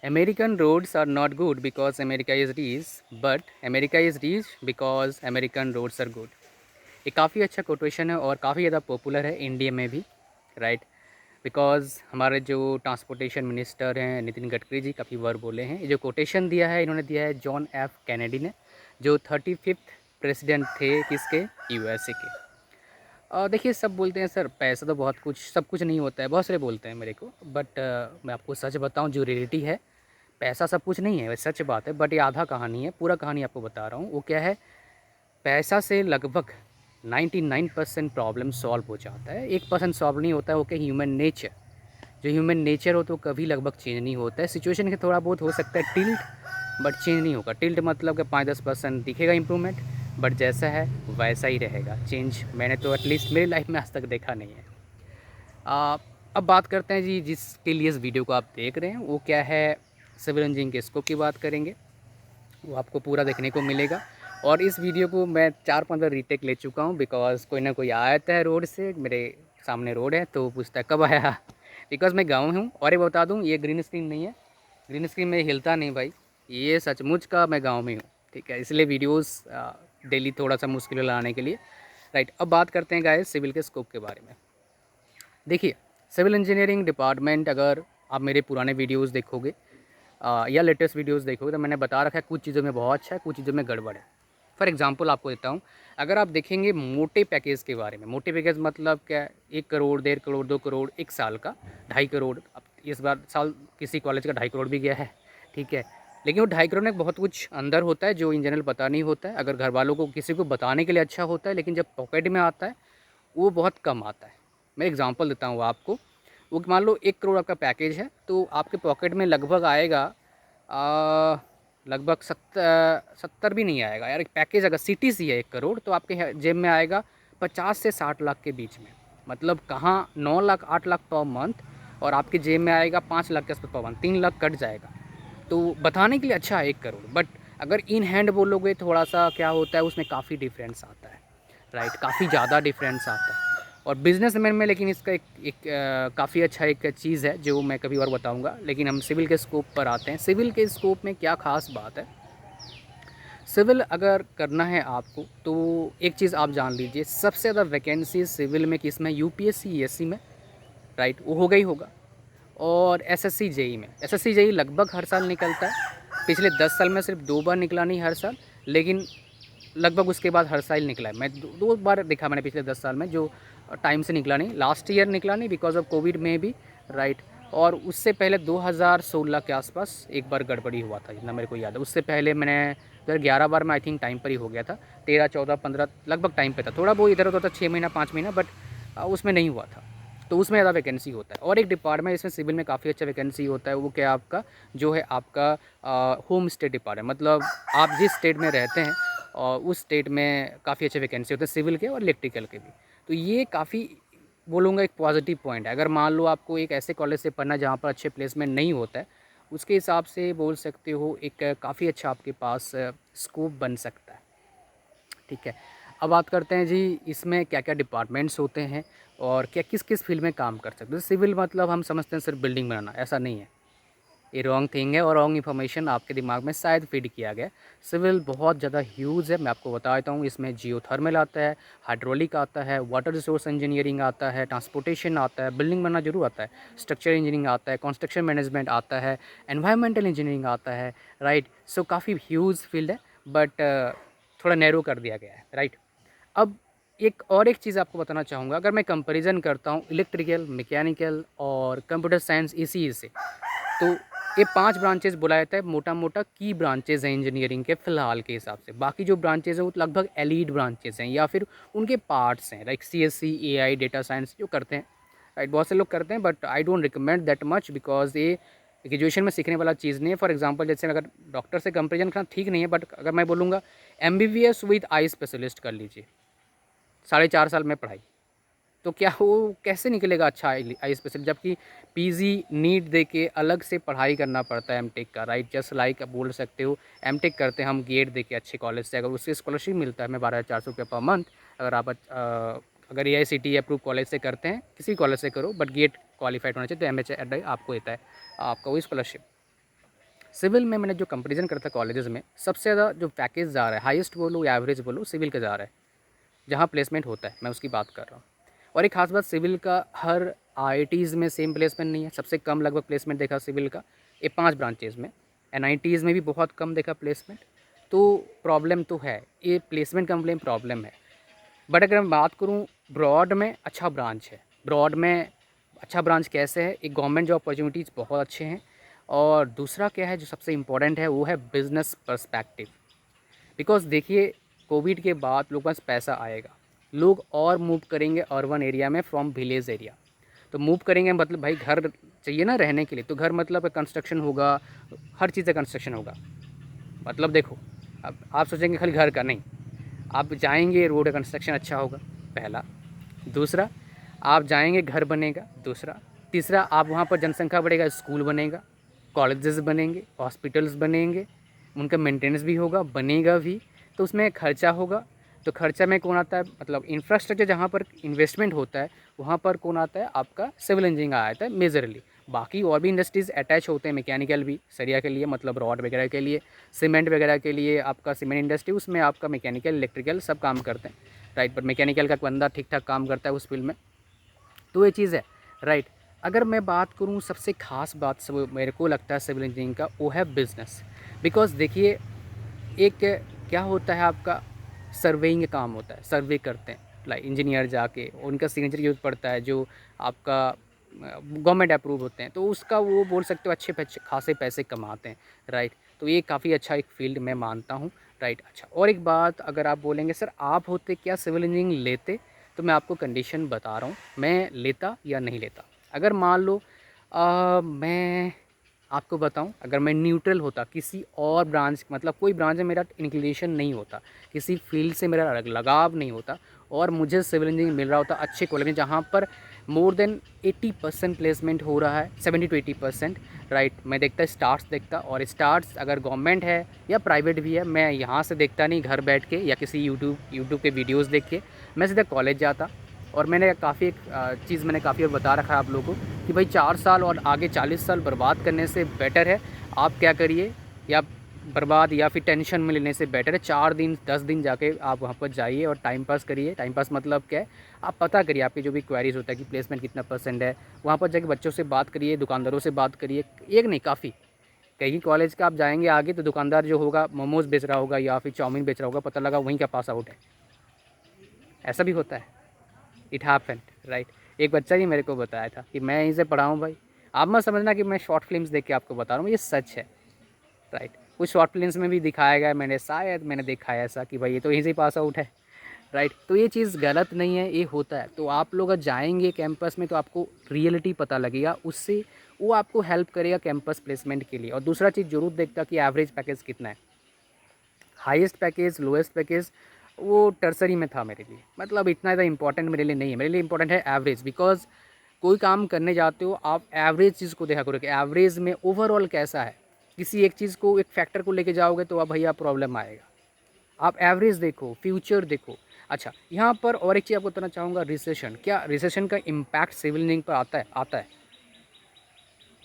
American roads are not good because America is rich, but America is rich because American roads are good. ये काफ़ी अच्छा quotation है और काफ़ी ज़्यादा पॉपुलर है इंडिया में भी, राइट। बिकॉज़ हमारे जो ट्रांसपोर्टेशन मिनिस्टर हैं नितिन गडकरी जी काफ़ी बार बोले हैं। ये जो कोटेशन दिया है इन्होंने दिया है जॉन एफ कैनेडी ने, जो 35th प्रेसिडेंट थे किसके, यूएसए के। देखिए सब बोलते हैं सर पैसा तो बहुत कुछ सब कुछ नहीं होता है, बहुत सारे बोलते हैं मेरे को, बट मैं आपको सच बताऊं जो रियलिटी है, पैसा सब कुछ नहीं है, वैसे सच बात है, बट ये आधा कहानी है, पूरा कहानी आपको बता रहा हूँ। वो क्या है, पैसा से लगभग 99% प्रॉब्लम सॉल्व हो जाता है, 1% सॉल्व नहीं होता है। वो क्या, ह्यूमन नेचर, जो ह्यूमन नेचर हो तो कभी लगभग चेंज नहीं होता है। सिचुएशन के थोड़ा बहुत हो सकता है टिल्ट, बट चेंज नहीं होगा। टिल्ट मतलब कि 5-10% दिखेगा इम्प्रूवमेंट, बट जैसा है वैसा ही रहेगा। चेंज मैंने तो एटलीस्ट मेरी लाइफ में आज तक देखा नहीं है। आ, अब बात करते हैं जी जिसके लिए इस वीडियो को आप देख रहे हैं, वो क्या है, सिविल इंजीनियरिंग के स्कोप की बात करेंगे। वो आपको पूरा देखने को मिलेगा। और इस वीडियो को मैं 4-5 बार रीटेक ले चुका हूँ, बिकॉज़ कोई ना कोई आता है रोड से, मेरे सामने रोड है तो पूछता है कब आया। बिकॉज़ मैं गाँव हूँ। और ये बता दूँ, ये ग्रीन स्क्रीन नहीं है, ग्रीन स्क्रीन में हिलता नहीं भाई, ये सचमुच का मैं गाँव में हूँ, ठीक है। इसलिए वीडियोस डेली थोड़ा सा मुश्किल है लाने के लिए, राइट। अब बात करते हैं गाइस सिविल के स्कोप के बारे में। देखिए, सिविल इंजीनियरिंग डिपार्टमेंट, अगर आप मेरे पुराने वीडियोस देखोगे या लेटेस्ट वीडियोस देखोगे तो मैंने बता रखा है कुछ चीज़ों में बहुत अच्छा है, कुछ चीज़ों में गड़बड़ है। फॉर एग्जांपल आपको देता हूँ, अगर आप देखेंगे मोटे पैकेज के बारे में, मोटे पैकेज मतलब क्या है, 1 करोड़, 1.5 करोड़, 2 करोड़, एक साल का 2.5 करोड़। अब इस बार साल किसी कॉलेज का 2.5 करोड़ भी गया है, ठीक है। लेकिन वो 2.5 करोड़ में बहुत कुछ अंदर होता है जो इन जनरल पता नहीं होता है। अगर घर वालों को किसी को बताने के लिए अच्छा होता है, लेकिन जब पॉकेट में आता है वो बहुत कम आता है। मैं एग्जांपल देता हूँ आपको। वो मान लो 1 करोड़ आपका पैकेज है, तो आपके पॉकेट में लगभग आएगा लगभग 70 भी नहीं आएगा यार। एक पैकेज अगर सिटी सी है 1 करोड़, तो आपके जेब में आएगा 50 से 60 लाख के बीच में। मतलब कहाँ 9 लाख 8 लाख पर मंथ, और आपके जेब में आएगा 5 लाख के आसपास पर मंथ, 3 लाख कट जाएगा। तो बताने के लिए अच्छा है 1 करोड़, बट अगर इन हैंड बोलोगे थोड़ा सा क्या होता है, उसमें काफ़ी डिफरेंस आता है, राइट। काफ़ी ज़्यादा डिफरेंस आता है। और बिजनेसमैन में लेकिन इसका काफ़ी अच्छा एक चीज़ है जो मैं कभी और बताऊंगा। लेकिन हम सिविल के स्कोप पर आते हैं। सिविल के स्कोप में क्या खास बात है, सिविल अगर करना है आपको तो एक चीज़ आप जान लीजिए, सबसे ज़्यादा वैकेंसी सिविल में किस में, यूपीएससी ईएससी में, राइट। वो होगा ही होगा। और एसएससी जेई में, एसएससी जेई लगभग हर साल निकलता है। पिछले 10 साल में सिर्फ 2 बार निकला नहीं हर साल, लेकिन लगभग उसके बाद हर साल निकला है। मैं दो बार देखा मैंने पिछले 10 साल में, जो टाइम से निकला नहीं। लास्ट ईयर निकला नहीं बिकॉज ऑफ कोविड में भी, राइट। और उससे पहले 2016 के आसपास एक बार गड़बड़ी हुआ था, जितना मेरे को याद है। उससे पहले मैंने 2011 बार में आई थिंक टाइम पर ही हो गया था, 13, 14, 15 लगभग टाइम पे था। थोड़ा वो इधर उधर था, 6 महीना 5 महीना, बट उसमें नहीं हुआ था। तो उसमें ज़्यादा वैकेंसी होता है। और एक डिपार्टमेंट इसमें सिविल में काफ़ी अच्छा वैकेंसी होता है, वो क्या आपका जो है आपका होम स्टेट डिपार्टमेंट, मतलब आप जिस स्टेट में रहते हैं और उस स्टेट में काफ़ी अच्छे वैकेंसी होते हैं सिविल के और इलेक्ट्रिकल के भी। तो ये काफ़ी बोलूँगा एक पॉजिटिव पॉइंट है। अगर मान लो आपको एक ऐसे कॉलेज से पढ़ना जहाँ पर अच्छे प्लेसमेंट नहीं होता है, उसके हिसाब से बोल सकते हो एक काफ़ी अच्छा आपके पास स्कोप बन सकता है, ठीक है। अब बात करते हैं जी इसमें क्या क्या डिपार्टमेंट्स होते हैं और क्या किस किस फील्ड में काम कर सकते हैं। सिविल मतलब हम समझते हैं सिर्फ बिल्डिंग बनाना, ऐसा नहीं है। ये रॉन्ग थिंग है और रॉन्ग इन्फॉर्मेशन आपके दिमाग में शायद फीड किया गया। सिविल बहुत ज़्यादा ह्यूज है, मैं आपको बता देता हूँ। इसमें जियोथर्मल आता है, हाइड्रोलिक आता है, वाटर रिसोर्स इंजीनियरिंग आता है, ट्रांसपोर्टेशन आता है, बिल्डिंग बनना जरूर आता है, स्ट्रक्चर इंजीनियरिंग आता है, कंस्ट्रक्शन मैनेजमेंट आता है, एनवायरमेंटल इंजीनियरिंग आता है, राइट। सो काफ़ी ह्यूज फील्ड है, बट थोड़ा नैरो कर दिया गया है, राइट। अब एक और एक चीज़ आपको बताना चाहूँगा, अगर मैं कंपैरिजन करता हूँ इलेक्ट्रिकल, मैकेनिकल और कंप्यूटर साइंस इसी से, तो ये 5 ब्रांचेस बुलाया जाता है, मोटा मोटा की ब्रांचेस हैं इंजीनियरिंग के फ़िलहाल के हिसाब से। बाकी जो ब्रांचेस हैं वो लगभग एलीड ब्रांचेस हैं या फिर उनके पार्ट्स हैं, like CSC, AI, data science जो करते हैं, राइट। बहुत से लोग करते हैं, but I don't recommend that much because ये ग्रेजुएशन में सीखने वाला चीज़ नहीं है। फॉर एग्जांपल जैसे अगर डॉक्टर से कंपेरिजन करना ठीक नहीं है, बट अगर मैं बोलूँगा एमबीबीएस विद आई स्पेशलिस्ट कर लीजिए, 4.5 साल में पढ़ाई, तो क्या वो कैसे निकलेगा अच्छा आई स्पेशल, जबकि पीजी नीट दे के अलग से पढ़ाई करना पड़ता है एमटेक का, राइट। जस्ट लाइक आप बोल सकते हो एमटेक करते हैं हम गेट दे के अच्छे कॉलेज से, अगर उससे स्कॉलरशिप मिलता है हमें 12,400 रुपये पर मंथ। अगर आप अगर AICTE अप्रूव कॉलेज से करते हैं, किसी भी कॉलेज से करो, बट गेट क्वालिफाइड होना चाहिए, तो MHAD आपको देता है आपका वो स्कॉलरशिप। सिविल में मैंने जो कंपैरिजन करता कॉलेजेस में, सबसे ज़्यादा जो पैकेज जा रहा है, हाईएस्ट बोलो या एवरेज बोलो, सिविल का जा रहा है, जहाँ प्लेसमेंट होता है, मैं उसकी बात कर रहा हूँ। और एक खास बात, सिविल का हर आईआईटीज़ में सेम प्लेसमेंट नहीं है। सबसे कम लगभग प्लेसमेंट देखा सिविल का ये 5 ब्रांचेज़ में, एनआईटीज़ में भी बहुत कम देखा प्लेसमेंट। तो प्रॉब्लम तो है, ये प्लेसमेंट कंप्लेन प्रॉब्लम है। बट अगर मैं बात करूँ ब्रॉड में, अच्छा ब्रांच है। ब्रॉड में अच्छा ब्रांच कैसे है, एक गवर्नमेंट जॉब अपॉर्चुनिटीज़ बहुत अच्छे हैं, और दूसरा क्या है जो सबसे इम्पोर्टेंट है वो है बिज़नेस पर्सपेक्टिव। बिकॉज़ देखिए, कोविड के बाद लोगों के पास पैसा आएगा, लोग और मूव करेंगे अर्बन एरिया में फ्रॉम विलेज एरिया। तो मूव करेंगे मतलब भाई घर चाहिए ना रहने के लिए, तो घर मतलब कंस्ट्रक्शन होगा, हर चीज़ का कंस्ट्रक्शन होगा। मतलब देखो, अब आप सोचेंगे खाली घर का नहीं, आप जाएंगे रोड का कंस्ट्रक्शन अच्छा होगा, पहला। दूसरा, आप जाएंगे घर बनेगा, दूसरा। तीसरा, आप वहाँ पर जनसंख्या बढ़ेगा, स्कूल बनेगा, कॉलेजेस बनेंगे, हॉस्पिटल्स बनेंगे, उनका मेंटेनेंस भी होगा, बनेगा भी, तो उसमें खर्चा होगा। तो खर्चा में कौन आता है, मतलब इंफ्रास्ट्रक्चर जहाँ पर इन्वेस्टमेंट होता है वहाँ पर कौन आता है, आपका सिविल इंजीनियरिंग आता है मेजरली। बाकी और भी इंडस्ट्रीज़ अटैच होते हैं, मैकेनिकल भी, सरिया के लिए मतलब रॉड वगैरह के लिए, सीमेंट वगैरह के लिए आपका सीमेंट इंडस्ट्री, उसमें आपका मैकेनिकल इलेक्ट्रिकल सब काम करते हैं, राइट। बट मैकेनिकल का बंदा ठीक ठाक काम करता है उस फील्ड में, तो ये चीज़ है, राइट। अगर मैं बात करूँ सबसे ख़ास बात सब मेरे को लगता है सिविल इंजीनियरिंग का, वो है बिज़नेस। बिकॉज़ देखिए, एक क्या होता है, आपका सर्वेइंग का काम होता है, सर्वे करते हैं लाइक इंजीनियर जाके, उनका सिग्नेचर यूज़ पड़ता है जो आपका गवर्नमेंट अप्रूव होते हैं, तो उसका वो बोल सकते हो अच्छे खासे पैसे कमाते हैं, राइट। तो ये काफ़ी अच्छा एक फील्ड मैं मानता हूँ, राइट। अच्छा, और एक बात अगर आप बोलेंगे सर आप होते क्या सिविल इंजीनियरिंग लेते, तो मैं आपको कंडीशन बता रहा हूँ, मैं लेता या नहीं लेता। अगर मान लो मैं आपको बताऊं, अगर मैं न्यूट्रल होता, किसी और ब्रांच, मतलब कोई ब्रांच में मेरा इंक्लिनेशन नहीं होता, किसी फील्ड से मेरा लगाव नहीं होता, और मुझे सिविल इंजीनियरिंग मिल रहा होता अच्छे कॉलेज में जहाँ पर मोर देन 80% प्लेसमेंट हो रहा है, 70 to 80%, राइट। मैं देखता स्टार्स देखता, और स्टार्स अगर गवर्नमेंट है या प्राइवेट भी है, मैं यहाँ से देखता नहीं घर बैठ के या किसी यूट्यूब के वीडियोज़ देख के, मैं सीधा कॉलेज जाता। और मैंने काफ़ी एक चीज़ मैंने काफ़ी और बता रखा है आप लोगों को कि भाई 4 साल और आगे 40 साल बर्बाद करने से बेटर है आप क्या करिए, या बर्बाद या फिर टेंशन में लेने से बेटर है 4 दिन 10 दिन जाके आप वहाँ पर जाइए और टाइम पास करिए। टाइम पास मतलब क्या है, आप पता करिए आपके जो भी क्वेरीज होता है कि प्लेसमेंट कितना % है, वहाँ पर जाके बच्चों से बात करिए, दुकानदारों से बात करिए, एक नहीं काफ़ी। कहीं कॉलेज का आप जाएंगे आगे तो दुकानदार जो होगा मोमोज़ बेच रहा होगा या फिर चाउमीन बेच रहा होगा, पता लगा वहीं का पास आउट है, ऐसा भी होता है। It happened, right. एक बच्चा ही मेरे को बताया था कि मैं यहीं से पढ़ा हूँ भाई। आप मत समझना कि मैं शॉर्ट फिल्म्स देख के आपको बता रहा हूँ, ये सच है, राइट। कुछ शॉर्ट फिल्म्स में भी दिखाया गया, मैंने देखा है ऐसा कि भाई ये तो यहीं से पास आउट है, राइट। तो ये चीज़ गलत नहीं है, ये होता है। तो आप लोग अगर जाएंगे कैंपस में तो आपको रियलिटी पता लगेगा, उससे वो आपको हेल्प करेगा कैंपस प्लेसमेंट के लिए। और दूसरा चीज़ जरूर देखता कि एवरेज पैकेज कितना है, हाईएस्ट पैकेज, लोएस्ट पैकेज, वो टर्सरी में था मेरे लिए, मतलब इतना ज़्यादा इंपॉर्टेंट मेरे लिए नहीं है। मेरे लिए इंपॉर्टेंट है एवरेज, बिकॉज कोई काम करने जाते हो आप एवरेज चीज़ को देखा करो कि एवरेज में ओवरऑल कैसा है। किसी एक चीज़ को, एक फैक्टर को लेके जाओगे तो अब भैया प्रॉब्लम आएगा। आप एवरेज देखो, फ्यूचर देखो। अच्छा, यहाँ पर और एक चीज़ आपको बताना चाहूँगा, रिसेशन। क्या रिसेशन का इम्पैक्ट सिविल इंजीनियरिंग पर आता है? आता है।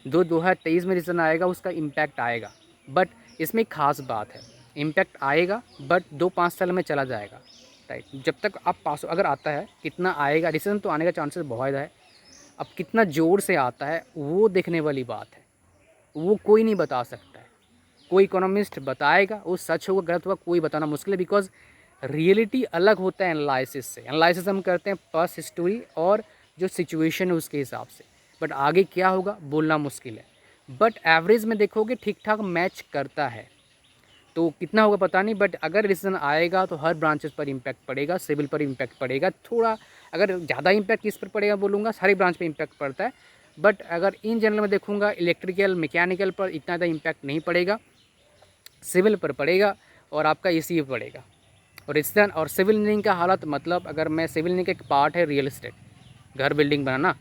2023 में रिसेशन आएगा, उसका इम्पैक्ट आएगा, बट इसमें एक खास बात है, इम्पैक्ट आएगा बट 2-5 साल में चला जाएगा, राइट। जब तक आप पास, अगर आता है कितना आएगा, रिसेशन तो आने का चांसेस बहुत ज़्यादा है। अब कितना ज़ोर से आता है वो देखने वाली बात है, वो कोई नहीं बता सकता है। कोई इकोनॉमिस्ट बताएगा, वो सच होगा गलत होगा कोई बताना मुश्किल है, बिकॉज रियलिटी अलग होता है एनालिसिस से। एनालिसिस हम करते हैं पास्ट हिस्टोरी और जो सिचुएशन है उसके हिसाब से, बट आगे क्या होगा बोलना मुश्किल है। बट एवरेज में देखोगे ठीक ठाक मैच करता है, तो कितना होगा पता नहीं, बट अगर रिसेशन आएगा तो हर ब्रांचेस पर इम्पैक्ट पड़ेगा, सिविल पर इम्पैक्ट पड़ेगा थोड़ा। अगर ज़्यादा इम्पैक्ट किस पर पड़ेगा बोलूँगा, सारी ब्रांच पे इम्पैक्ट पड़ता है, बट अगर इन जनरल में देखूँगा इलेक्ट्रिकल मैकेनिकल पर इतना ज़्यादा इम्पैक्ट नहीं पड़ेगा, सिविल पर पड़ेगा और आपका ईसीई पर पड़ेगा। और रिसेशन और सिविल इंजीनियरिंग का हालत, मतलब अगर मैं सिविल इंजीनियरिंग का एक पार्ट है रियल इस्टेट, घर बिल्डिंग बनाना,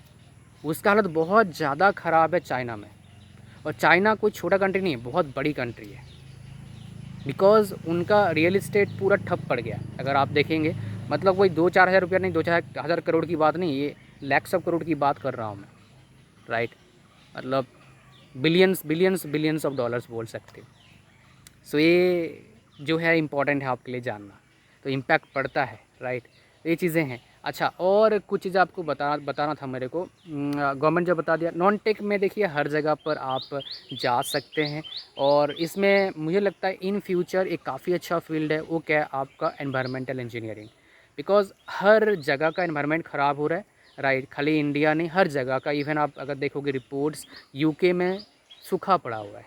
उसका हालत बहुत ज़्यादा ख़राब है चाइना में। और चाइना कोई छोटा कंट्री नहीं है, बहुत बड़ी कंट्री है, बिकॉज़ उनका रियल इस्टेट पूरा ठप पड़ गया। अगर आप देखेंगे, मतलब कोई 2-4 हज़ार रुपया नहीं, 2-4 हज़ार करोड़ की बात नहीं, ये लैक्स ऑफ करोड़ की बात कर रहा हूँ मैं, राइट। मतलब billions billions billions of dollars बोल सकते हो। सो ये जो है इम्पॉर्टेंट है आपके लिए जानना, तो इम्पैक्ट पड़ता है, राइट। ये चीज़ें हैं। अच्छा, और कुछ चीज़ें आपको बताना था मेरे को। गवर्नमेंट जो बता दिया, नॉन टेक में देखिए हर जगह पर आप जा सकते हैं, और इसमें मुझे लगता है इन फ्यूचर एक काफ़ी अच्छा फील्ड है, वो क्या है आपका एनवायरमेंटल इंजीनियरिंग। बिकॉज़ हर जगह का एनवायरनमेंट ख़राब हो रहा है, राइट। खाली इंडिया नहीं, हर जगह का। इवन आप अगर देखोगे रिपोर्ट्स, यूके में सूखा पड़ा हुआ है,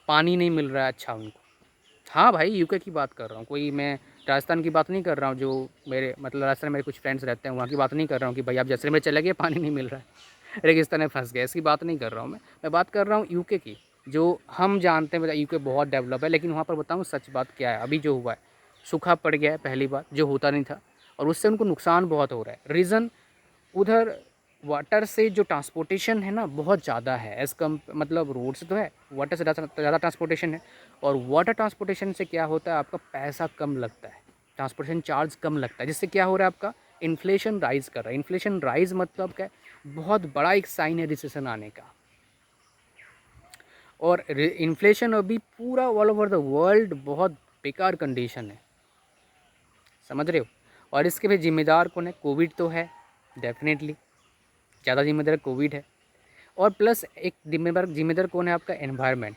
पानी नहीं मिल रहा है अच्छा उनको। हाँ भाई, यूके की बात कर रहा हूँ, कोई मैं राजस्थान की बात नहीं कर रहा हूँ। जो मेरे मतलब राजस्थान में मेरे कुछ फ्रेंड्स रहते हैं, वहाँ की बात नहीं कर रहा हूँ कि भाई आप जैसलमेर चले गए पानी नहीं मिल रहा है, रेगिस्तान में फंस गए, इसकी बात नहीं कर रहा हूँ मैं बात कर रहा हूँ यूके की। जो हम जानते हैं, मतलब यूके बहुत डेवलप है, लेकिन वहाँ पर बताऊँ सच बात क्या है, अभी जो हुआ है, सूखा पड़ गया है पहली बार, जो होता नहीं था, और उससे उनको नुकसान बहुत हो रहा है। रीज़न उधर वाटर से जो ट्रांसपोर्टेशन है ना बहुत ज़्यादा है, एज़ कम मतलब रोड से तो है, वाटर से ज़्यादा ट्रांसपोर्टेशन है। और वाटर ट्रांसपोर्टेशन से क्या होता है, आपका पैसा कम लगता है, ट्रांसपोर्टेशन चार्ज कम लगता है, जिससे क्या हो रहा है आपका इन्फ्लेशन राइज़ कर रहा है। इन्फ्लेशन राइज़ मतलब क्या है, बहुत बड़ा एक साइन है रिसेशन आने का। और इन्फ्लेशन अभी पूरा ऑल ओवर द वर्ल्ड बहुत बेकार कंडीशन है, समझ रहे हो। और इसके भी जिम्मेदार कौन है, कोविड तो है डेफिनेटली, ज़्यादा जिम्मेदार कोविड है। और प्लस एक जिम्मेदार कौन है, आपका एनवायरनमेंट।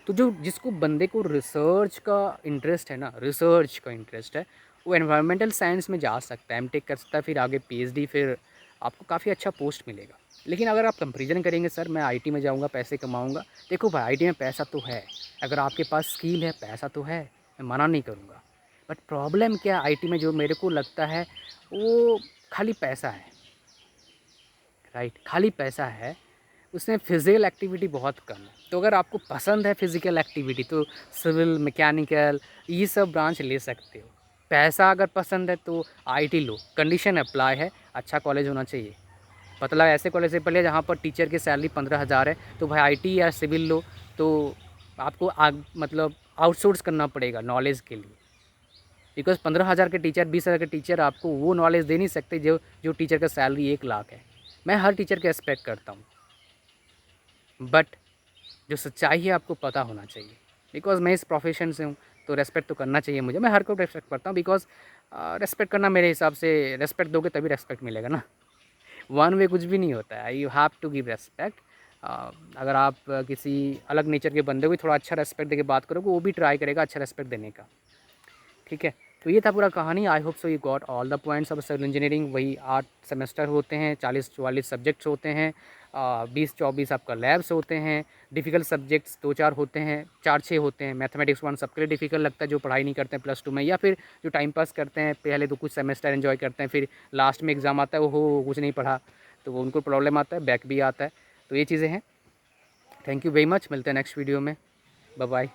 तो जो जिसको बंदे को रिसर्च का इंटरेस्ट है ना, रिसर्च का इंटरेस्ट है, वो एनवायरमेंटल साइंस में जा सकता है, एमटेक कर सकता है, फिर आगे पीएचडी, फिर आपको काफ़ी अच्छा पोस्ट मिलेगा। लेकिन अगर आप कंपेरिजन करेंगे, सर मैं आईटी में जाऊंगा पैसे कमाऊंगा, देखो भाई आईटी में पैसा तो है, अगर आपके पास स्किल है पैसा तो है, मैं मना नहीं करूँगा। बट प्रॉब्लम क्या आईटी में जो मेरे को लगता है, वो खाली पैसा है, राइट, खाली पैसा है। उसमें फ़िज़िकल एक्टिविटी बहुत कम है। तो अगर आपको पसंद है फ़िज़िकल एक्टिविटी, तो सिविल, मैकेनिकल ये सब ब्रांच ले सकते हो। पैसा अगर पसंद है तो आईटी लो, कंडीशन अप्लाई है, अच्छा कॉलेज होना चाहिए। मतलब ऐसे कॉलेज से पढ़िए जहाँ पर टीचर की सैलरी 15,000 है, तो भाई आईटी या सिविल लो, तो आपको मतलब आउटसोर्स करना पड़ेगा नॉलेज के लिए। बिकॉज़ 15,000 के टीचर, 20,000 के टीचर आपको वो नॉलेज दे नहीं सकते जो जो टीचर का सैलरी 1 लाख है। मैं हर टीचर का रिस्पेक्ट करता हूँ, बट जो सच्चाई है आपको पता होना चाहिए। बिकॉज़ मैं इस प्रोफेशन से हूँ, तो रेस्पेक्ट तो करना चाहिए मुझे। मैं हर को रेस्पेक्ट करता हूँ, बिकॉज़ रेस्पेक्ट करना मेरे हिसाब से, रेस्पेक्ट दोगे तभी रेस्पेक्ट मिलेगा ना। वन वे कुछ भी नहीं होता है, you have to give respect. अगर आप किसी अलग नेचर के बंदे को भी थोड़ा अच्छा रेस्पेक्ट देके बात करोगे, वो भी ट्राई करेगा अच्छा रेस्पेक्ट देने का, ठीक है। तो ये था पूरा कहानी। I hope so you got all the points of civil engineering. वही 8 सेमेस्टर होते हैं, 40-44 सब्जेक्ट्स होते हैं, 20-24 आपका लैब्स होते हैं। डिफ़िकल्ट सब्जेक्ट्स 2-4 होते हैं, 4-6 होते हैं। मैथमेटिक्स 1 सबके लिए डिफ़िकल्ट लगता है जो पढ़ाई नहीं करते हैं +2 में, या फिर जो टाइम पास करते हैं, पहले तो कुछ सेमेस्टर एंजॉय करते हैं, फिर लास्ट में एग्ज़ाम आता है, ओहो कुछ नहीं पढ़ा, तो वो उनको प्रॉब्लम आता है, बैक भी आता है। तो ये चीज़ें हैं। थैंक यू वेरी मच, मिलते हैं नेक्स्ट वीडियो में। Bye bye.